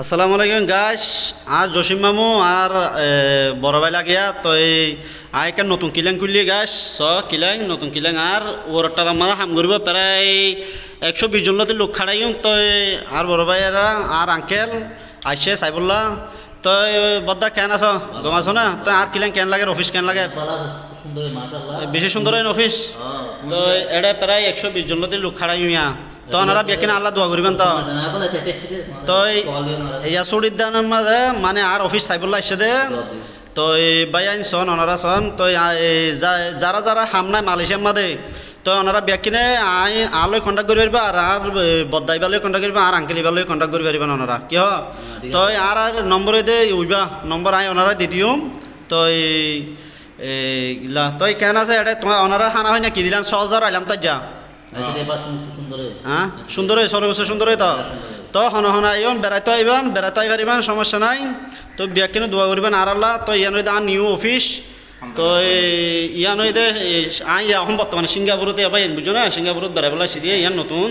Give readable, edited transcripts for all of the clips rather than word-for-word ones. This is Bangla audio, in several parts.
আসসালামু আলাইকুম গাইস। আর জসিম মামু আর বড় ভাই লাগিয়া তো এই আইকার নতুন কিলাং খুললি গাইস কিলাং নতুন কিলাং আর ওরটার আমরা হাম করব প্রায় 120 জনতে লোক খাড়াইম তো আর বড় ভাইয়েরা আর আঙ্কেল আইসে সাইবুল্লাহ তো বদ্দা কেন আছো গম আছো না তো আর কিলাং কেন লাগে অফিস কেন লাগে বেশি সুন্দর অফিস তো এটা প্রায় 120 জনতে লোক খাড়াইমিয়া তো ওনারা বেকিনা আল্লাহ দোয়া করবেন তো ইয়া সুরিদ্দানের মাঝে মানে আর অফিস সাইবুল্লাহ এসে দে তো ভাই আইন সন ওনারা সন তো যারা যারা হামনায় মালয়েশিয়ার মাঝে তো ওনারা বেকিনে আলোয় কন্ট্যাক্ট করে পারবা আর বদ্দাই বালয় কন্ট্যাক্ট করবা আর আঙ্কেলি বালয় কন্ট্যাক্ট করে পারবেন ওনারা কি হ তো আর নম্বরে দে উইবা নম্বর আই ওনারা দিদিও তো ইলা তো কেন আছে এটা তোমার ওনারা খানা হয় না কি দিলাম 6000 আইলাম তাই যা হ্যাঁ সুন্দর সরগোছে সুন্দর তো তো হন হন আইন বেড়াইতে আইবার ইমান সমস্যা নাই তো বিয়া কিনে দোয়া করবেন আর আল্লাহ তো ইয়ান আর নিউ অফিস তো ইয়ান দে আই এখন বর্তমানে সিঙ্গাপুরতে এবার বুঝো না সিঙ্গাপুরত বেড়াই পেলা সিদিয়ে ইয়ান নতুন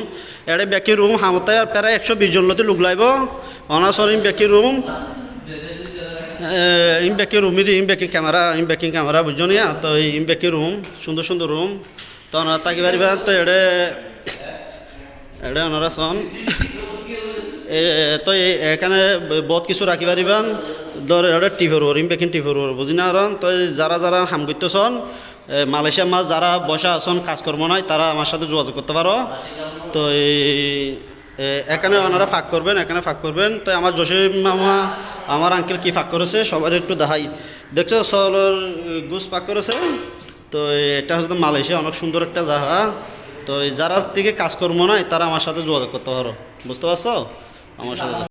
এটা ব্যাকি রুম হামতে প্রায় 120 জন লতে লোক লাইব অনাসর ব্যাকি রুম ইম ব্যাকি ক্যামেরা বুঝছো না তো ইম ব্যাকি রুম সুন্দর সুন্দর রুম তো ওনারা থাকি পারিবা তো এটা ওনারা সন তো এখানে বহুত কিছু রাখি পারিবান ধর এটা টিভর বেকিন টিভর বুঝি না আর তো যারা যারা হাম করতে সন মালয়েশিয়ার মাছ যারা বসা আসন কাজকর্ম নাই তারা আমার সাথে যোগাযোগ করতে পারো তো এখানে ওনারা ফাঁক করবেন তো আমার জসিম মামা আমার আঙ্কেল কি ফাঁক করেছে সবার একটু দেখাই দেখছো সলের গুছ ফাঁক করেছে তো এটা হচ্ছে মালয়েশিয়া অনেক সুন্দর একটা জায়গা তো যারা থেকে কাজকর্ম নাই তারা আমার সাথে যোগাযোগ করতে পারো বুঝতে পারছো আমার সাথে